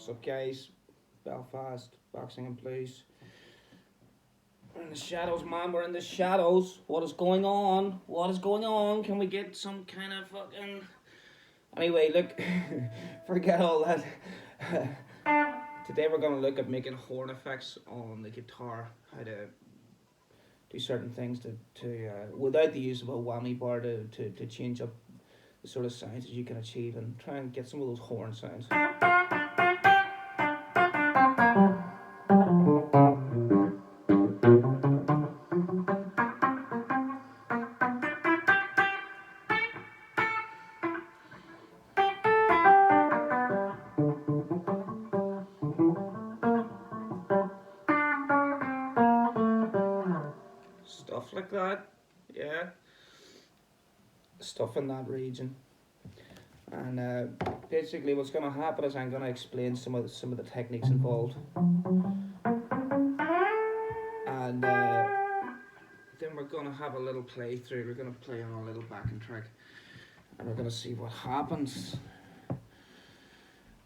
What's up, guys? Belfast, boxing and blues. We're in the shadows, man. We're in the shadows. What is going on? What is going on? Can we get some kind of fucking. Anyway, look, forget all that. Today we're going to look at making horn effects on the guitar. How to do certain things to without the use of a whammy bar to change up the sort of sounds that you can achieve and try and get some of those horn sounds. Stuff like that. Yeah. Stuff in that region. And basically, what's going to happen is I'm going to explain some of the techniques involved, and then we're going to have a little playthrough. We're going to play on a little backing track, and we're going to see what happens.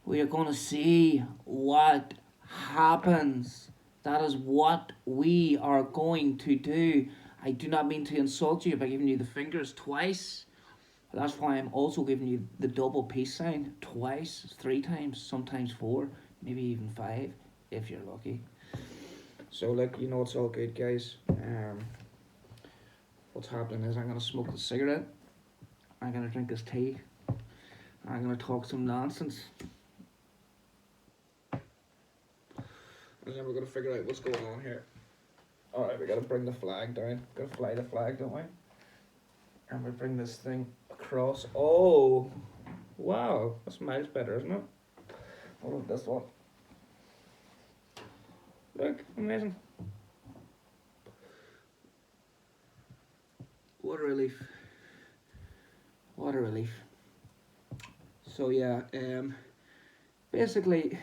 We are going to see what happens. That is what we are going to do. I do not mean to insult you by giving you the fingers twice. That's why I'm also giving you the double peace sign twice, 3 times, sometimes 4, maybe even 5, if you're lucky. So look, it's all good, guys. What's happening is I'm gonna smoke a cigarette, I'm gonna drink this tea, I'm gonna talk some nonsense, and then we're gonna figure out what's going on here. Alright, we gotta bring the flag down. Gotta fly the flag, don't we? And we bring this thing across. Oh, wow, that's miles better, isn't it? I love this one. Look, amazing. What a relief. What a relief. So yeah, basically,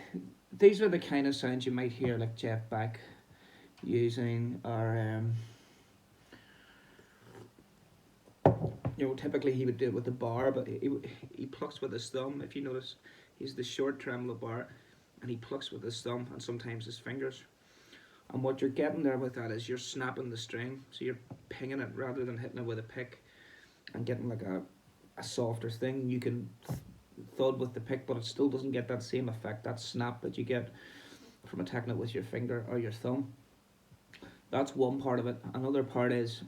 these are the kind of sounds you might hear like Jeff Beck using, or typically he would do it with the bar, but he plucks with his thumb. If you notice, he's the short tremolo bar, and he plucks with his thumb and sometimes his fingers. And what you're getting there with that is you're snapping the string, so you're pinging it rather than hitting it with a pick, and getting like a softer thing. You can thud with the pick, but it still doesn't get that same effect, that snap that you get from attacking it with your finger or your thumb. That's one part of it. Another part is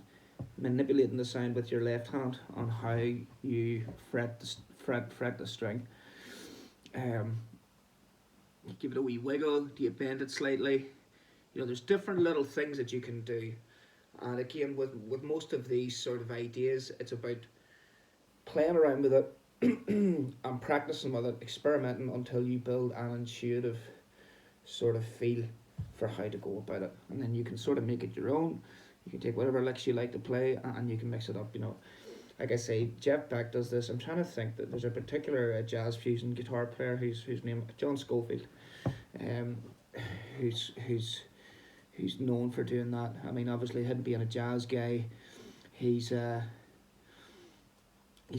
manipulating the sound with your left hand on how you fret the string. You give it a wee wiggle. Do you bend it slightly? There's different little things that you can do. And again, with most of these sort of ideas, it's about playing around with it and practicing with it, experimenting until you build an intuitive sort of feel for how to go about it. And then you can sort of make it your own. You can take whatever licks you like to play and you can mix it up, Like I say, Jeff Beck does this. I'm trying to think that there's a particular jazz fusion guitar player whose name John Schofield, who's known for doing that. I mean, obviously, him being a jazz guy, he's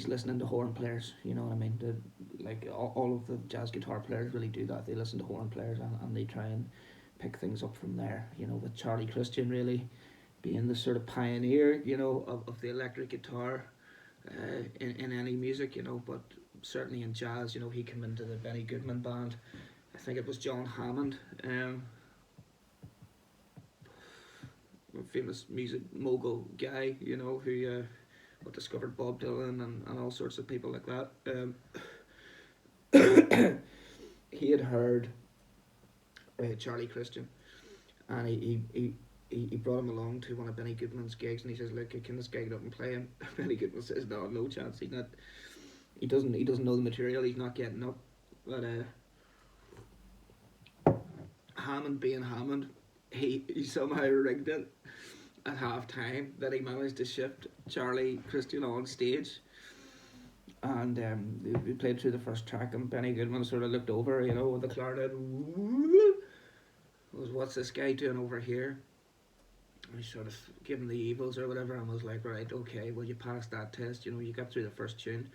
listening to horn players. You know what I mean? All of the jazz guitar players really do that. They listen to horn players and they try and pick things up from there. With Charlie Christian really being the sort of pioneer, of the electric guitar in any music, but certainly in jazz, he came into the Benny Goodman band. I think it was John Hammond, a famous music mogul guy, who discovered Bob Dylan and all sorts of people like that. He had heard Charlie Christian, and he brought him along to one of Benny Goodman's gigs, and he says, "Look, can this guy get up and play?" And Benny Goodman says, "No chance. He doesn't know the material. He's not getting up." But Hammond being Hammond, he somehow rigged it at half time that he managed to shift Charlie Christian on stage. And we played through the first track, and Benny Goodman sort of looked over, with the clarinet. What's this guy doing over here? And he sort of gave him the evils or whatever, and was like, right, okay, well, you passed that test. You got through the first tune.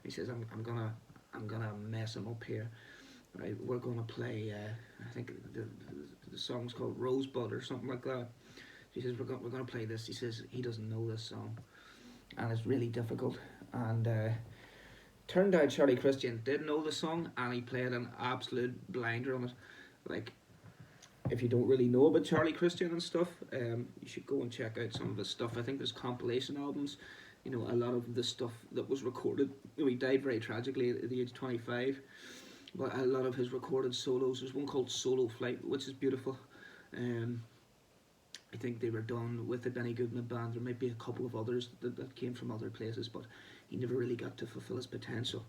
He says, I'm gonna mess him up here. Right, we're gonna play. I think the song's called Rosebud or something like that. He says we're gonna play this. He says he doesn't know this song, and it's really difficult. And turned out Charlie Christian did know the song, and he played an absolute blinder on it. Like, if you don't really know about Charlie Christian and stuff, you should go and check out some of his stuff. I think there's compilation albums. You know, a lot of the stuff that was recorded. You know, he died very tragically at the age of 25. But a lot of his recorded solos. There's one called Solo Flight, which is beautiful. Um, I think they were done with the Benny Goodman band. There might be a couple of others that came from other places, but he never really got to fulfill his potential.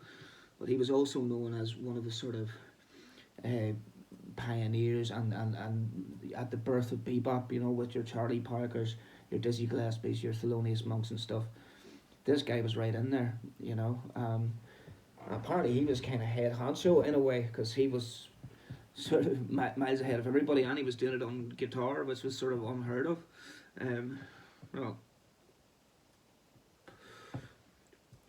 But he was also known as one of the sort of uh, pioneers and at the birth of bebop, you know, with your Charlie Parkers, your Dizzy Gillespie's, your Thelonious Monks and stuff. This guy was right in there, you know. Apparently he was kind of head honcho in a way because he was sort of miles ahead of everybody, and he was doing it on guitar, which was sort of unheard of. Um, well,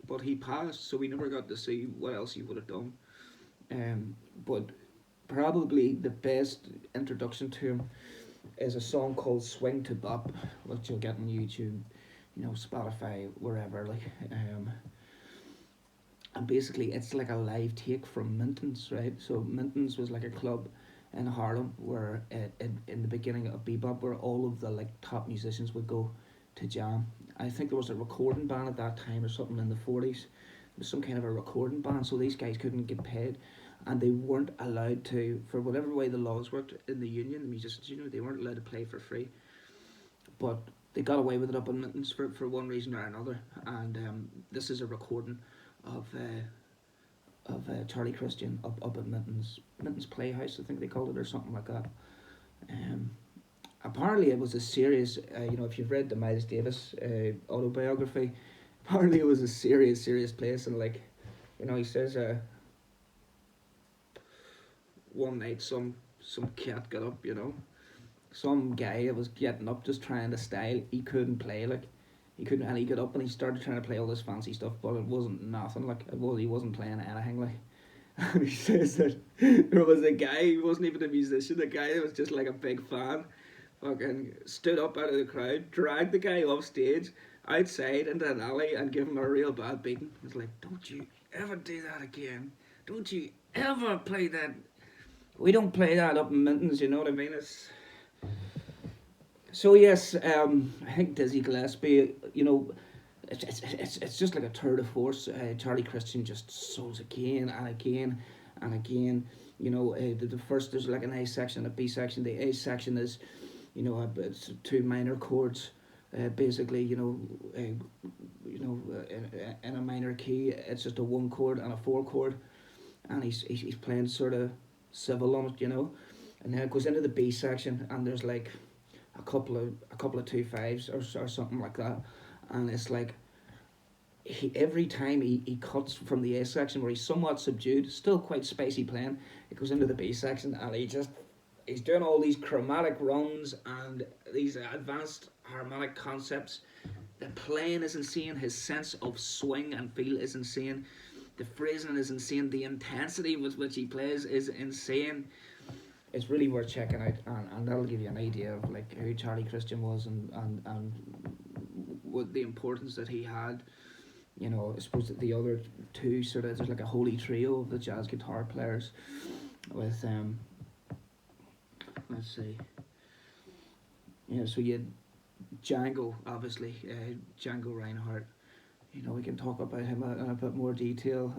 but he passed, so we never got to see what else he would have done. But probably the best introduction to him is a song called "Swing to Bop," which you'll get on YouTube, you know, Spotify, wherever. Like, and basically it's like a live take from Minton's, right? So Minton's was like a club in Harlem where in the beginning of bebop, where all of the like top musicians would go to jam. I think there was a recording ban at that time or something in the 40s. There was some kind of a recording ban, so these guys couldn't get paid, and they weren't allowed to, for whatever way the laws worked in the union, the musicians, you know, they weren't allowed to play for free. But they got away with it up in Minton's for one reason or another, and this is a recording of Charlie Christian up at Minton's Playhouse, I think they called it, or something like that. Um, Apparently it was a serious, you know, if you've read the Miles Davis autobiography, apparently it was a serious place, and like, you know, he says one night some cat got up, you know, some guy that was getting up just trying to style, he couldn't play, like, he couldn't, and he got up and he started trying to play all this fancy stuff, but it wasn't nothing, like, he wasn't playing anything, like. And he says that there was a guy, he wasn't even a musician, a guy that was just like a big fan, fucking stood up out of the crowd, dragged the guy off stage, outside into an alley, and gave him a real bad beating. He's like, "Don't you ever do that again. Don't you ever play that. We don't play that up in Minton's, you know what I mean?" So yes, I think Dizzy Gillespie, you know, it's just like a tour de force. Charlie Christian just solos again and again and again. You know, the first, there's like an A section, a B section. The A section is, you know, it's two minor chords, basically. In a minor key, it's just a one chord and a four chord, and he's playing sort of civil on it, you know, and then it goes into the B section, and there's like a couple of two fives or something like that, and it's like every time he cuts from the A section where he's somewhat subdued, still quite spicy playing, it goes into the B section, and he's doing all these chromatic runs and these advanced harmonic concepts. The playing is insane. His sense of swing and feel is insane. The phrasing is insane. The intensity with which he plays is insane. It's really worth checking out, and that'll give you an idea of like who Charlie Christian was, and what the importance that he had. You know, I suppose that the other two sort of, there's like a holy trio of the jazz guitar players with let's see, yeah, so you had Django, obviously, Django Reinhardt. You know, we can talk about him in a bit more detail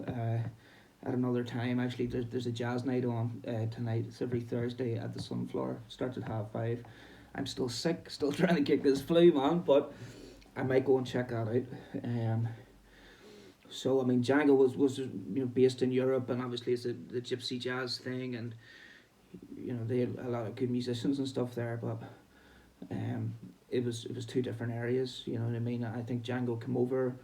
at another time. Actually, there's a jazz night on tonight. It's every Thursday at the Sunflower. Starts at 5:30. I'm still sick, still trying to kick this flu, man, but I might go and check that out. So I mean, Django was based in Europe, and obviously it's the gypsy jazz thing, and you know they had a lot of good musicians and stuff there, but it was two different areas. You know what I mean? I think Django came over.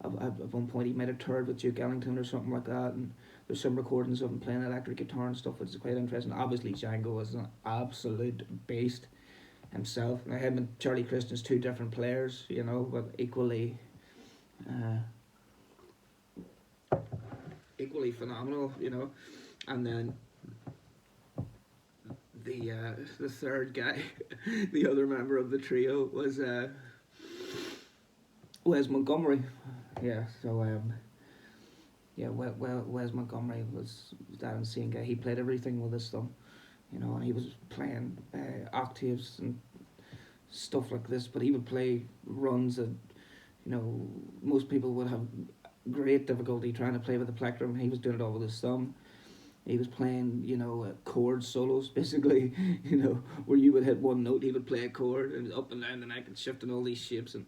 At one point, he might have toured with Duke Ellington or something like that, and there's some recordings of him playing electric guitar and stuff, which is quite interesting. Obviously, Django is an absolute beast himself. Now, him and Charlie Christian's two different players, you know, but uh, equally phenomenal, you know. And then The third guy, the other member of the trio was Wes Montgomery. Yeah, so yeah, Wes Montgomery was that insane guy. He played everything with his thumb, and he was playing octaves and stuff like this. But he would play runs that most people would have great difficulty trying to play with the plectrum. He was doing it all with his thumb. He was playing, chord solos, basically, where you would hit one note, he would play a chord, and up and down the neck and shifting all these shapes, and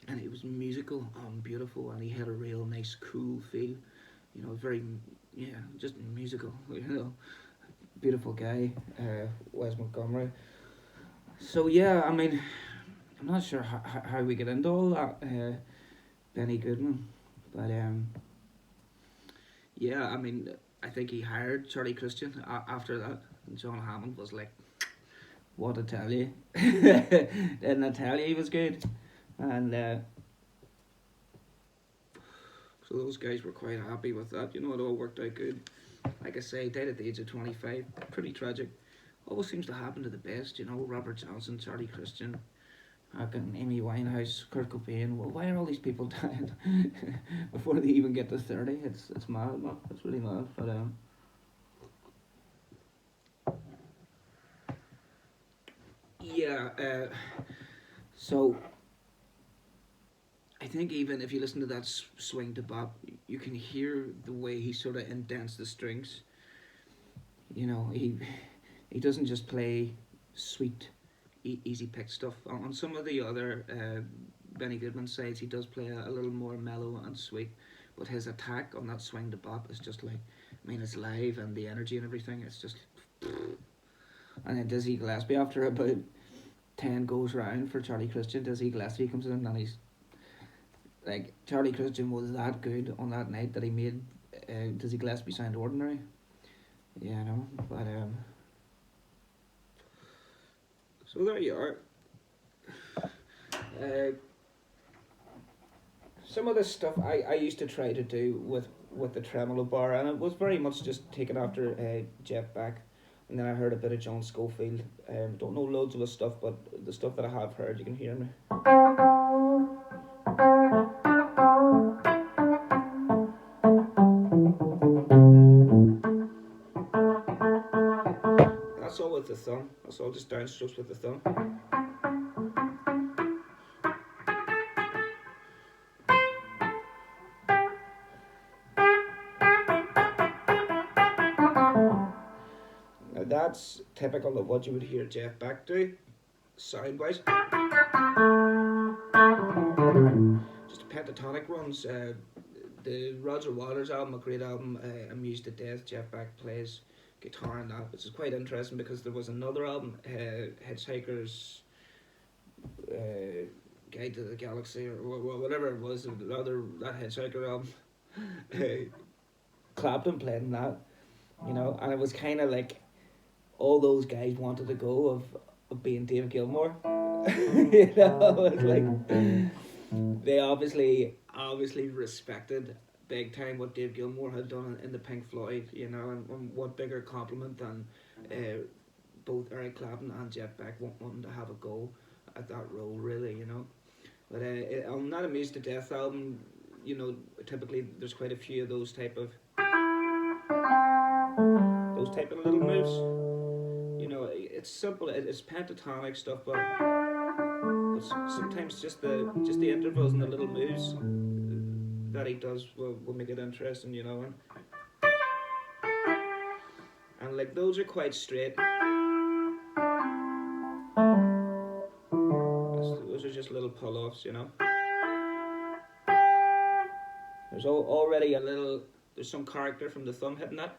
it was musical and beautiful, and he had a real nice, cool feel, very, yeah, just musical, beautiful guy, Wes Montgomery. So yeah, I mean, I'm not sure how we get into all that, Benny Goodman, but yeah, I mean, I think he hired Charlie Christian after that, and John Hammond was like, "What I tell you?" Didn't I tell you he was good? And so those guys were quite happy with that. It all worked out good. Like I say, died at the age of 25. Pretty tragic. Always seems to happen to the best. Robert Johnson, Charlie Christian, Amy Winehouse, Kurt Cobain. Well, why are all these people dying before they even get to 30? It's mad, man. It's really mad. But yeah. So I think even if you listen to that swing to bop, you can hear the way he sort of indents the strings. He doesn't just play sweet, easy pick stuff. On some of the other Benny Goodman sides, he does play a little more mellow and sweet, but his attack on that swing to bop is just like, I mean, it's live and the energy and everything. It's just, and then Dizzy Gillespie after about 10 goes round for Charlie Christian, Dizzy Gillespie comes in and he's like, Charlie Christian was that good on that night that he made Dizzy Gillespie sound ordinary. Yeah, but so there you are. Uh, some of this stuff I used to try to do with the tremolo bar, and it was very much just taken after Jeff Beck, and then I heard a bit of John Scofield. Don't know loads of his stuff, but the stuff that I have heard, you can hear me. That's all with the thumb. That's all just downstrokes with the thumb. Now that's typical of what you would hear Jeff Beck do, sound wise. Just pentatonic runs. The Roger Waters album, a great album, Amused to Death. Jeff Beck plays guitar in that, which is quite interesting because there was another album, Hitchhiker's Guide to the Galaxy, or whatever it was, that Hitchhiker album. Clapton played in that, and it was kind of like all those guys wanted to go of being Dave Gilmour. It's like they obviously respected big time what Dave Gilmour had done in the Pink Floyd, and what bigger compliment than both Eric Clapton and Jeff Beck wanting to have a go at that role, really. But on that Amused to Death album, typically there's quite a few of those type of little moves. It's simple. It's pentatonic stuff, but sometimes just the intervals and the little moves that he does will make it interesting, and like those are quite straight. Those are just little pull-offs, There's already there's some character from the thumb hitting that,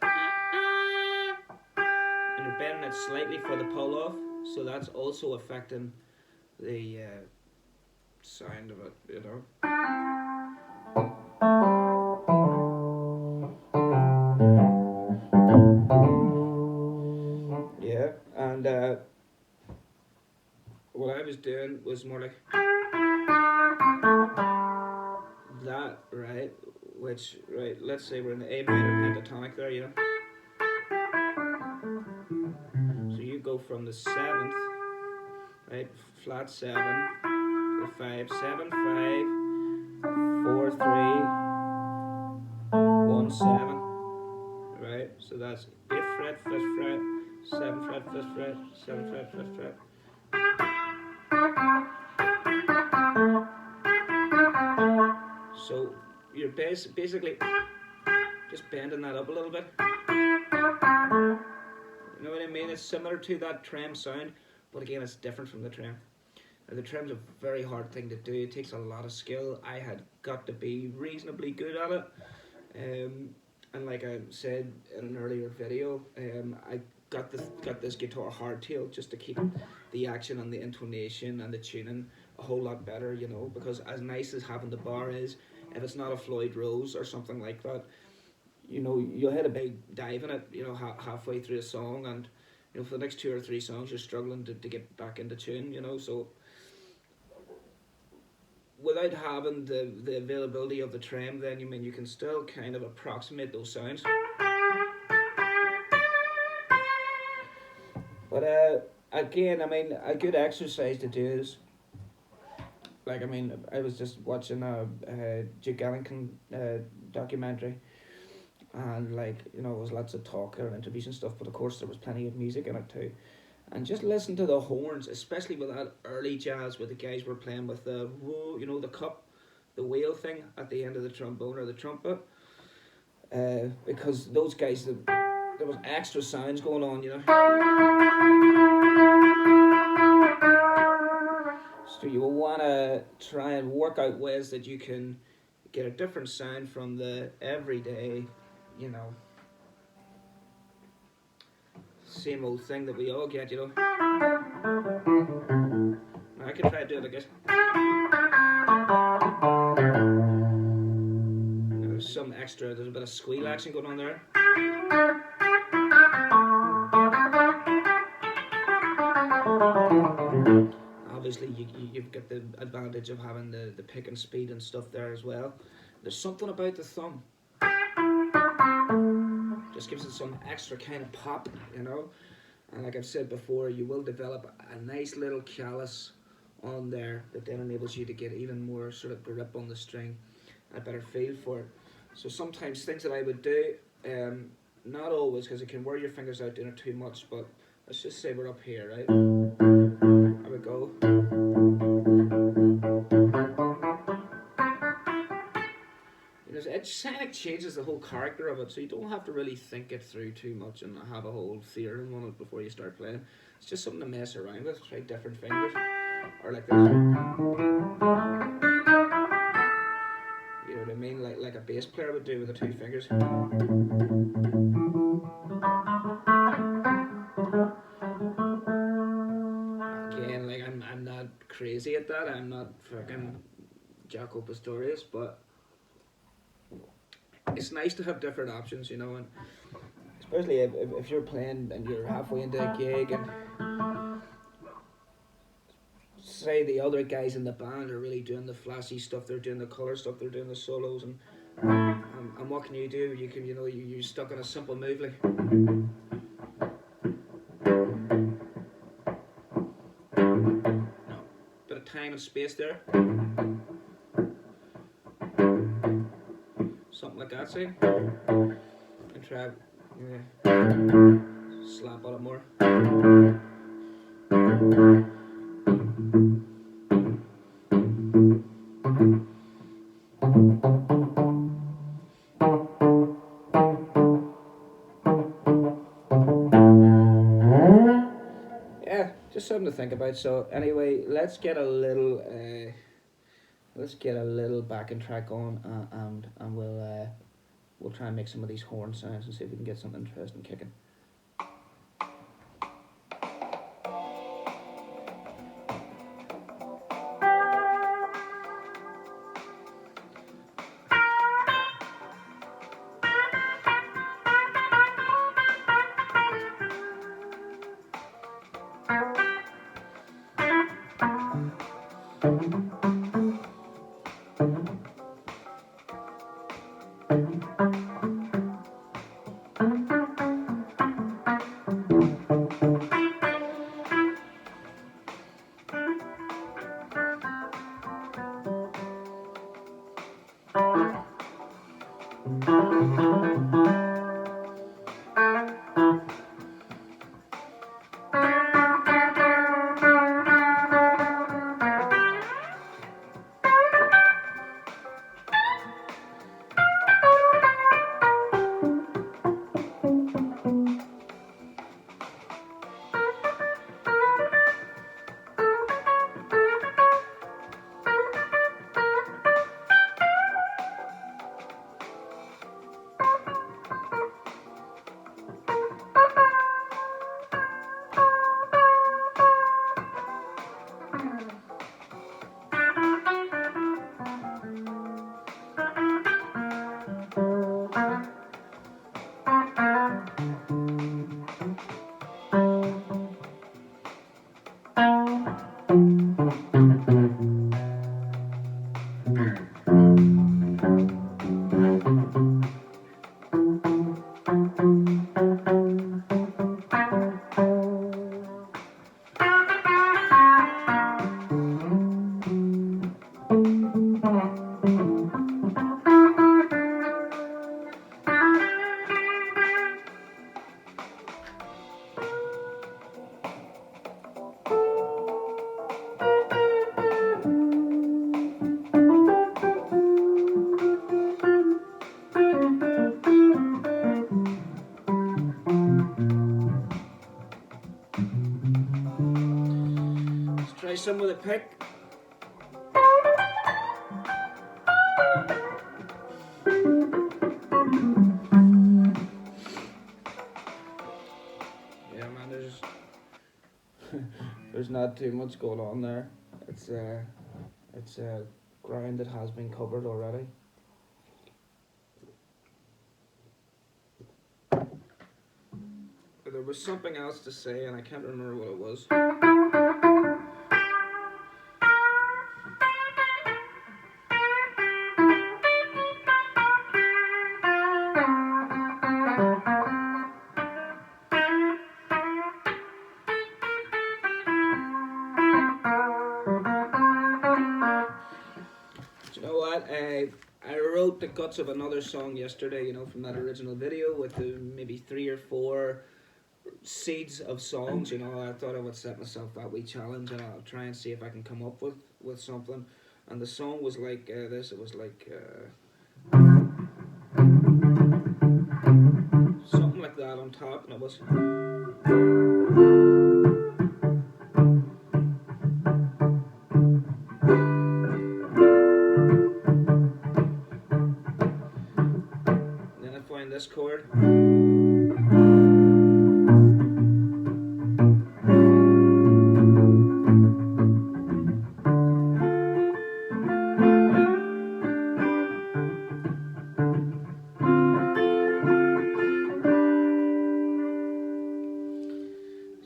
and you're bending it slightly for the pull-off, so that's also affecting the sound of it, Yeah, and what I was doing was more like that, right? Which, right, let's say we're in the A minor pentatonic there, go from the seventh, right, flat seven, to 5, 7, 5, 4, 3, 1, 7, right? So that's 8th fret, 5th fret, 7th fret, 5th fret, 7th fret, 5th fret. So you're basically just bending that up a little bit. You know what I mean? It's similar to that trem sound, but again, it's different from the trem. Now, the trem's a very hard thing to do. It takes a lot of skill. I had got to be reasonably good at it. And like I said in an earlier video, I got this guitar hardtail just to keep the action and the intonation and the tuning a whole lot better, you know, because as nice as having the bar is, if it's not a Floyd Rose or something like that, you know, you'll hit a big dive in it, you know, halfway through a song, and you know, for the next 2 or 3 songs, you're struggling to get back into tune, you know. So without having the availability of the trem, then you can still kind of approximate those sounds. But again, I mean, a good exercise to do is, like, I mean, I was just watching a Duke Ellington documentary, and like, you know, it was lots of talk and interviews and stuff, but of course there was plenty of music in it too. And just listen to the horns, especially with that early jazz where the guys were playing with the, you know, the cup, the whale thing at the end of the trombone or the trumpet. Because those guys, there was extra sounds going on, you know. So you will want to try and work out ways that you can get a different sound from the everyday, you know, same old thing that we all get, you know. I can try to do it like this. There's some extra, there's a bit of squeal action going on there. Obviously, you've got the advantage of having the pick and speed and stuff there as well. There's something about the thumb. Just gives it some extra kind of pop, you know. And like I've said before, you will develop a nice little callus on there that then enables you to get even more sort of grip on the string, a better feel for it. So sometimes things that I would do, not always, because it can wear your fingers out doing it too much, but let's just say we're up here, right? There we go. You know, it kind of changes the whole character of it, so you don't have to really think it through too much and have a whole theorem on it before you start playing. It's just something to mess around with, try different fingers, or like this. You know what I mean? Like a bass player would do with the 2 fingers. Again, like I'm not crazy at that. I'm not fucking Jaco Pastorius, but it's nice to have different options, you know, and especially if you're playing and you're halfway into a gig and say the other guys in the band are really doing the flashy stuff, they're doing the colour stuff, they're doing the solos, and what can you do? You can, you know, you're stuck on a simple move like. No, bit of time and space there. Something like that, see? And try, slap on it more. Yeah, just something to think about. So anyway, let's get a little backing track on, and we'll try and make some of these horn sounds and see if we can get something interesting kicking. Try some with a pick. Yeah, man, there's not too much going on there. It's ground that has been covered already. There was something else to say, and I can't remember what it was. Do you know what? I wrote the guts of another song yesterday, from that original video with the maybe 3 or 4 seeds of songs. I thought I would set myself that wee challenge, and I'll try and see if I can come up with something. And the song was like this. It was like something like that on top, and it was. And then I find this chord.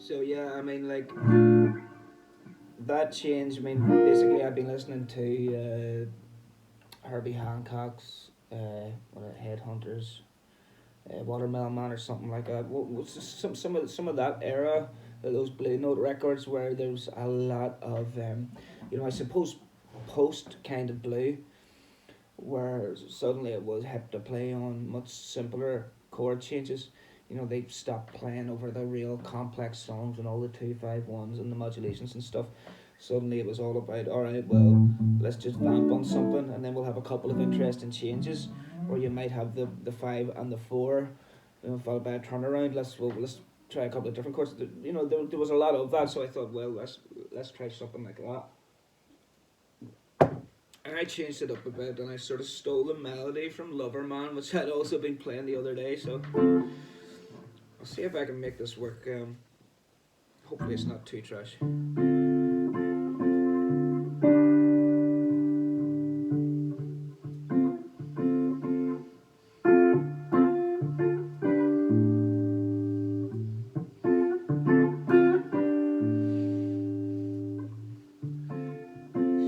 So yeah, I mean, like that change. I mean, basically, I've been listening to Herbie Hancock's Headhunters, Watermelon Man, or something like that. Some of that era, those Blue Note records, where there's a lot of I suppose post kind of blue, where suddenly it was hip to play on much simpler chord changes. They stopped playing over the real complex songs and all the 2-5-1s and the modulations and stuff. Suddenly it was all about, all right, well, let's just vamp on something, and then we'll have a couple of interesting changes, or you might have the 5 and the 4, followed by a turnaround. Let's try a couple of different chords. There was a lot of that, so I thought, well, let's try something like that. And I changed it up a bit, and I sort of stole the melody from Loverman, which I'd also been playing the other day. So I'll see if I can make this work. Hopefully it's not too trash.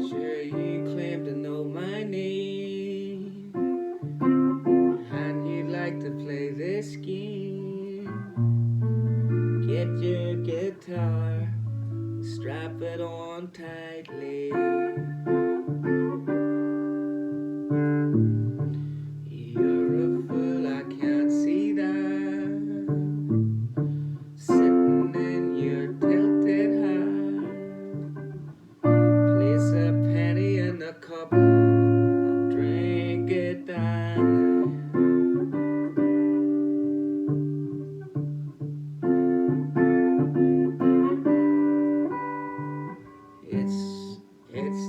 Sure, you claim to know my name, and you'd like to play this game. Get your guitar, strap it on tightly. You're a fool, I can't see that. Sitting in your tilted hat. Place a penny in the cup, I'll drink it down. It's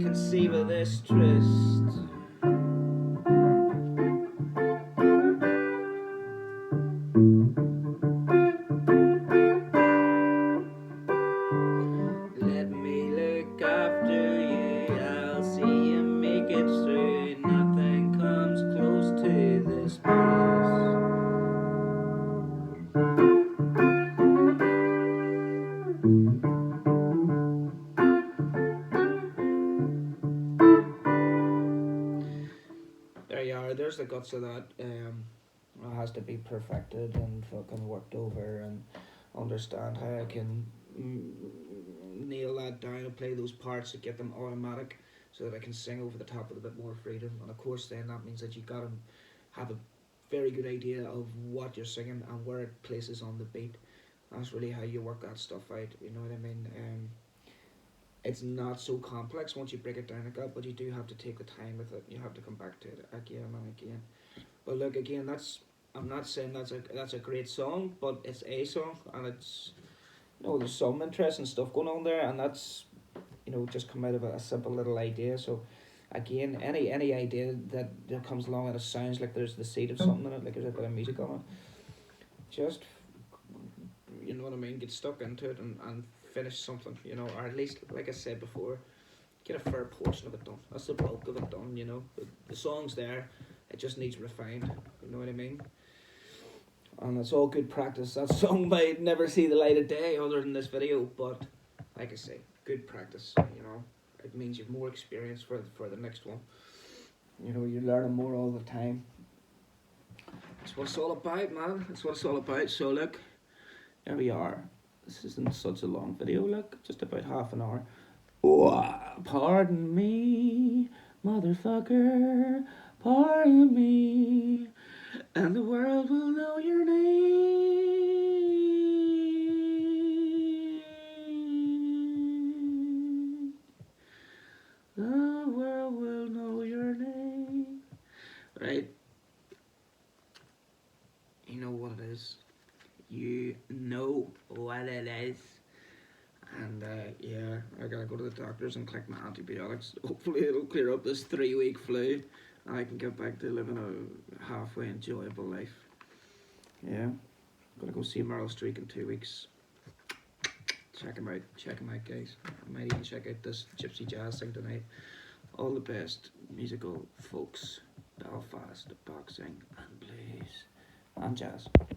conceive of this tryst. Let me look after you, I'll see you make it through. Nothing comes close to this place. There you are, there's the guts of that. It has to be perfected and fucking worked over and understand how I can nail that down and play those parts to get them automatic so that I can sing over the top with a bit more freedom. And of course, then that means that you gotta have a very good idea of what you're singing and where it places on the beat. That's really how you work that stuff out. You know what I mean? It's not so complex once you break it down like that, but you do have to take the time with it. You have to come back to it again and again. But look, again, that's I'm not saying that's a great song, but it's a song, and it's there's some interesting stuff going on there, and that's just come out of a simple little idea. So again, any idea that comes along and it sounds like there's the seed of something in it, like there's a bit of music on it, just you know what I mean, get stuck into it and finish something, or at least, like I said before, get a fair portion of it done. That's the bulk of it done, The song's there, it just needs refined, you know what I mean? And it's all good practice. That song might never see the light of day other than this video, but like I say, good practice, It means you've more experience for the next one. You're learning more all the time. That's what it's all about, man. That's what it's all about. So look, there we are. This isn't such a long video, look, just about half an hour. Oh, pardon me, motherfucker, pardon me, and the world will know your name. The world will know your name. Right? You know what it is. You know what it is. And yeah, I gotta go to the doctors and collect my antibiotics. Hopefully it'll clear up this 3-week flu and I can get back to living a halfway enjoyable life. Yeah, I'm gonna go see Meryl Streep in 2 weeks. Check him out guys. I might even check out this gypsy jazz thing tonight. All the best musical folks, Belfast, boxing and blues and jazz.